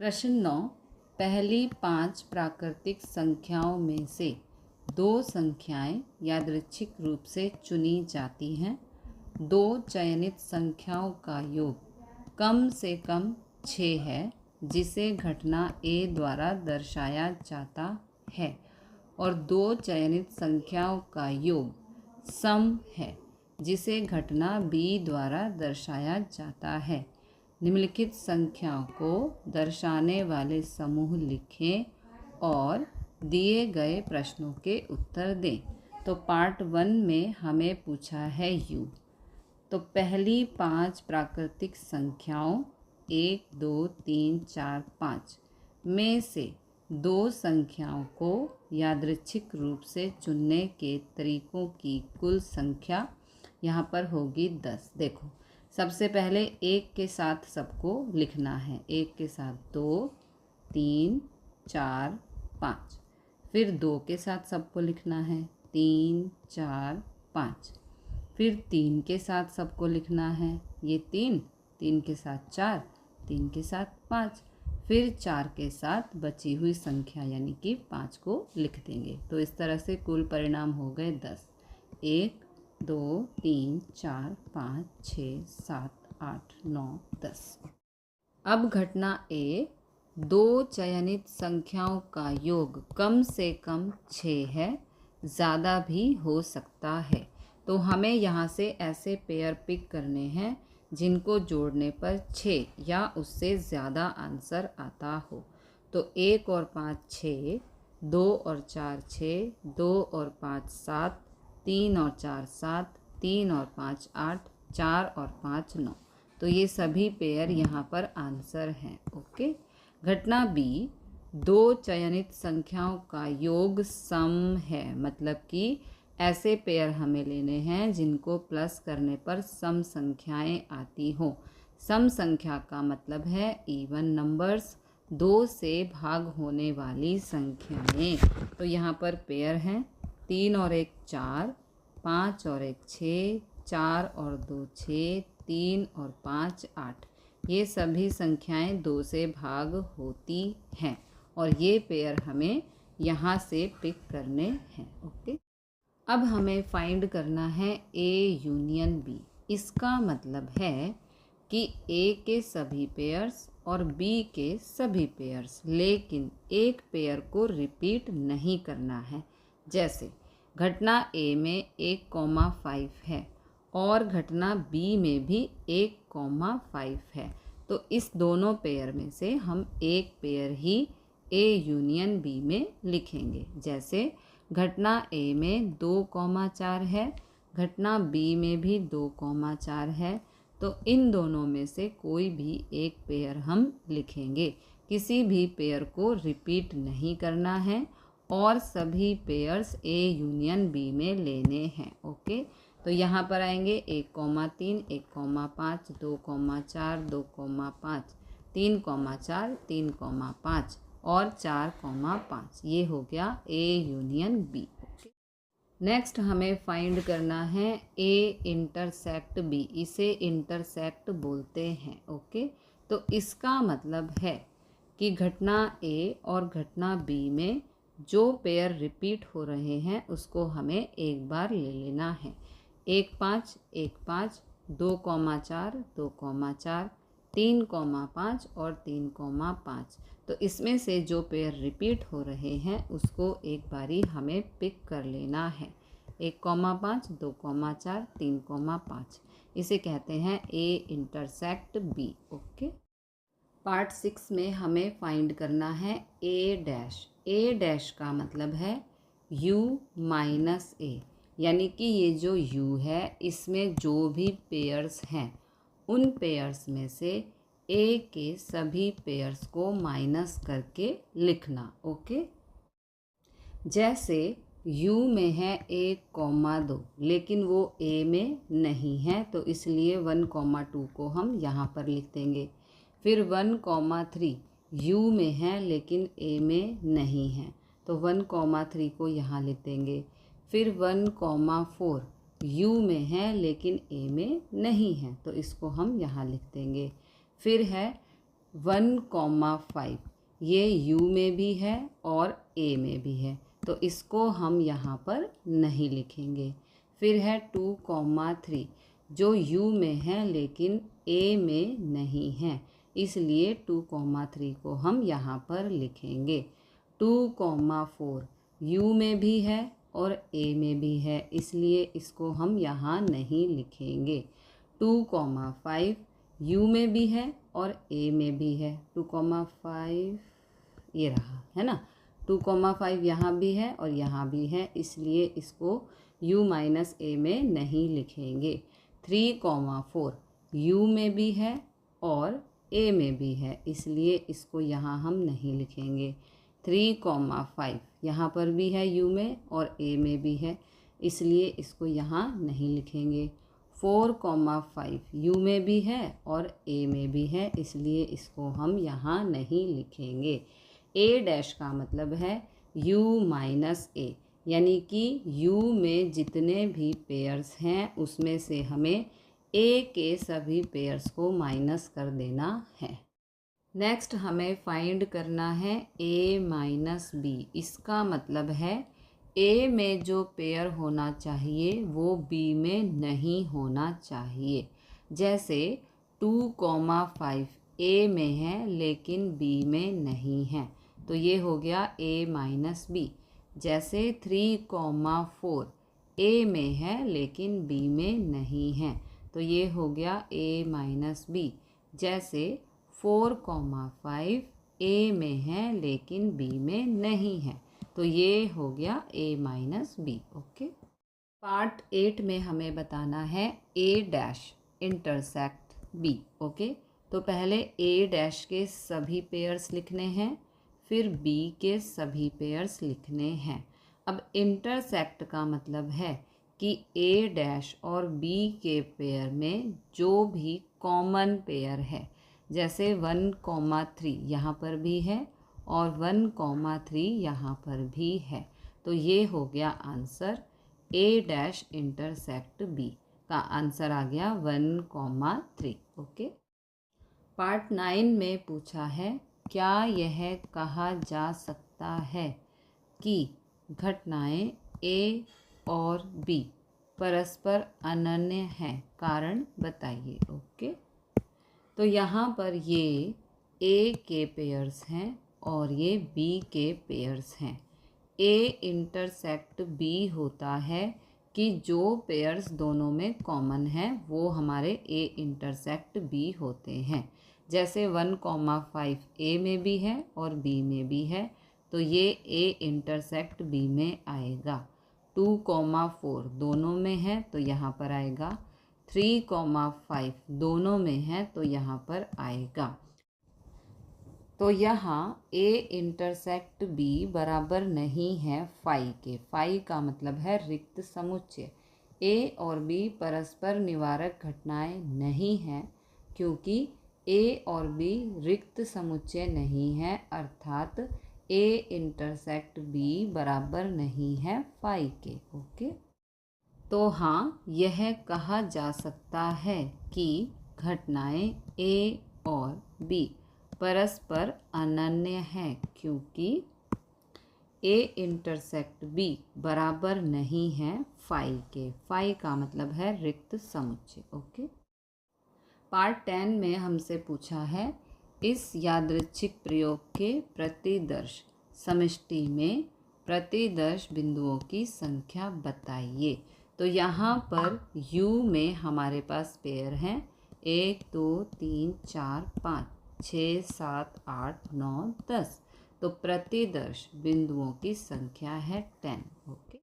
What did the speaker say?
प्रश्न 9। पहली 5 प्राकृतिक संख्याओं में से 2 संख्याएं यादृच्छिक रूप से चुनी जाती हैं। 2 चयनित संख्याओं का योग कम से कम 6 है, जिसे घटना A द्वारा दर्शाया जाता है, और 2 चयनित संख्याओं का योग सम है, जिसे घटना B द्वारा दर्शाया जाता है। निम्नलिखित संख्याओं को दर्शाने वाले समूह लिखें और दिए गए प्रश्नों के उत्तर दें। तो पार्ट 1 में हमें पूछा है U। तो पहली 5 प्राकृतिक संख्याओं 1, 2, 3, 4, 5 में से 2 संख्याओं को यादृच्छिक रूप से चुनने के तरीकों की कुल संख्या यहाँ पर होगी 10। देखो, सबसे पहले 1 के साथ सबको लिखना है। 1 के साथ 2, 3, 4, 5। फिर 2 के साथ सबको लिखना है। 3, 4, 5। फिर 3 के साथ सबको लिखना है। ये 3 के साथ 4, 3 के साथ 5। फिर 4 के साथ बची हुई संख्या यानी कि 5 को लिख देंगे। तो इस तरह से कुल परिणाम हो गए 10। 1, 2, 3, 4, 5, 6, 7, 8, 9, 10। अब घटना A 2 चयनित संख्याओं का योग कम से कम 6 है, ज़्यादा भी हो सकता है। तो हमें यहाँ से ऐसे पेयर पिक करने हैं जिनको जोड़ने पर 6 या उससे ज़्यादा आंसर आता हो। तो 1 और 5 6, 2 और 4 6, 2 और 5 7, 3 और 4 7, 3 और 5 8, 4 और 5 9। तो ये सभी पेयर यहाँ पर आंसर हैं। ओके। घटना B 2 चयनित संख्याओं का योग सम है, मतलब कि ऐसे पेयर हमें लेने हैं जिनको प्लस करने पर सम संख्याएं आती हों। सम संख्या का मतलब है इवन नंबर्स, 2 से भाग होने वाली संख्याएं। तो यहाँ पर पेयर हैं 3 और 1 4, 5 और 1 6, 4 और 2 6, 3 और 5 8। ये सभी संख्याएं 2 से भाग होती हैं और ये पेयर हमें यहाँ से पिक करने हैं। ओके। अब हमें फाइंड करना है A यूनियन B। इसका मतलब है कि A के सभी पेयर्स और B के सभी पेयर्स, लेकिन एक पेयर को रिपीट नहीं करना है। जैसे घटना A में 1,5 है और घटना B में भी 1,5 है। तो इस दोनों पेयर में से हम एक pair he A union B में लिखेंगे। जैसे घटना A में 2,4 है, घटना B में भी 2,4 है। तो इन दोनों में से कोई भी एक पेयर हम लिखेंगे। किसी भी पेयर को रिपीट नहीं करना है और सभी पेयर्स A यूनियन B में लेने हैं। ओके। तो यहाँ पर आएंगे 1,3, 1,5, 2,4, 2,5, 3,4, 3,5 और 4,5। ये हो गया A यूनियन B। नेक्स्ट हमें फाइंड करना है A इंटरसेक्ट B। इसे इंटरसेक्ट बोलते हैं। ओके। तो इसका मतलब है कि घटना A और घटना B में जो पेयर रिपीट हो रहे हैं उसको हमें एक बार ले लेना है। 1 5 1 5, 2,4 2,4, 3,5 और 3,5। तो इसमें से जो पेयर रिपीट हो रहे हैं उसको एक बारी हमें पिक कर लेना है। 1,5, 2,4, 3,5। इसे कहते हैं A intersect B। Okay. Part 6 में हमें फाइंड करना है A डैश। A डैश का मतलब है U माइनस A, यानी कि ये जो U है इसमें जो भी पेयर्स हैं उन पेयर्स में से A के सभी पेयर्स को माइनस करके लिखना। ओके। जैसे U में है 1,2, लेकिन वो A में नहीं है, तो इसलिए 1,2 को हम यहाँ पर लिख देंगे। फिर 1,3 U में है लेकिन A में नहीं है, तो 1,3 को यहाँ लिख देंगे। फिर 1,4 U में है लेकिन A में नहीं है, तो इसको हम यहाँ लिख देंगे। फिर है 1,5 ये u में भी है और a में भी है, तो इसको हम यहाँ पर नहीं लिखेंगे। फिर है 2,3 जो u में है लेकिन a में नहीं है, इसलिए 2,3 को हम यहाँ पर लिखेंगे। 2,4 u में भी है और a में भी है, इसलिए इसको हम यहाँ नहीं लिखेंगे। 2,5 u में भी है और a में भी है। 2,5 ये रहा है ना, 2,5 यहाँ भी है और यहाँ भी है, इसलिए इसको u माइनस a में नहीं लिखेंगे। 3,4 u में भी है और a में भी है, इसलिए इसको यहाँ हम नहीं लिखेंगे। 3,5 यहाँ पर भी है u में और a में भी है, इसलिए इसको यहाँ नहीं लिखेंगे। 4,5 u में भी है और a में भी है, इसलिए इसको हम यहाँ नहीं लिखेंगे। a डैश का मतलब है u माइनस a, यानी कि u में जितने भी पेयर्स हैं उसमें से हमें a के सभी पेयर्स को माइनस कर देना है। नेक्स्ट हमें फाइंड करना है a माइनस b। इसका मतलब है a में जो पेयर होना चाहिए वो b में नहीं होना चाहिए। जैसे 2,5 a में है लेकिन b में नहीं है, तो ये हो गया a माइनस b। जैसे 3,4 a में है लेकिन b में नहीं है, तो ये हो गया a माइनस b। जैसे 4,5 a में है लेकिन b में नहीं है, तो ये हो गया a minus b। Okay. Part 8 में हमें बताना है a dash intersect b। Okay, तो पहले a डैश के सभी पेयर्स लिखने हैं, फिर b के सभी पेयर्स लिखने हैं। अब इंटरसेक्ट का मतलब है कि a डैश और b के पेयर में जो भी कॉमन पेयर है, जैसे 1,3 यहाँ पर भी है और 1,3 यहाँ पर भी है, तो ये हो गया answer. a dash intersect b का आंसर आ गया 1,3। ओके। पार्ट 9 में पूछा है, क्या यह कहा जा सकता है कि घटनाएं a और b परस्पर अनन्य हैं? कारण बताइए। ओके, तो यहाँ पर ये a के पेयर्स हैं और ये b के पेयर्स हैं। a इंटरसेक्ट b होता है कि जो पेयर्स दोनों में कॉमन हैं वो हमारे a इंटरसेक्ट b होते हैं। जैसे 1,5 a में भी है और b में भी है, तो ये a इंटरसेक्ट b में आएगा। 2,4 दोनों में है तो यहाँ पर आएगा। 3,5 दोनों में है तो यहाँ पर आएगा। तो यहाँ a इंटरसेक्ट b बराबर नहीं है फाई के। फाई का मतलब है रिक्त समुच्चय। a और b परस्पर निवारक घटनाएं नहीं हैं, क्योंकि a और b रिक्त समुच्चय नहीं है, अर्थात a इंटरसेक्ट b बराबर नहीं है फाई के। ओके, तो हाँ, यह कहा जा सकता है कि घटनाएं a और b परस्पर अनन्य हैं, क्योंकि a इंटरसेक्ट b बराबर नहीं है फाई के। फाई का मतलब है रिक्त समुच्चय। ओके। पार्ट 10 में हमसे पूछा है, इस यादृच्छिक प्रयोग के प्रतिदर्श समष्टि में प्रतिदर्श बिंदुओं की संख्या बताइए। तो यहाँ पर u में हमारे पास पेयर हैं 1 2 3 4 5 6 7 8 9 10, तो प्रतिदर्श बिंदुओं की संख्या है 10।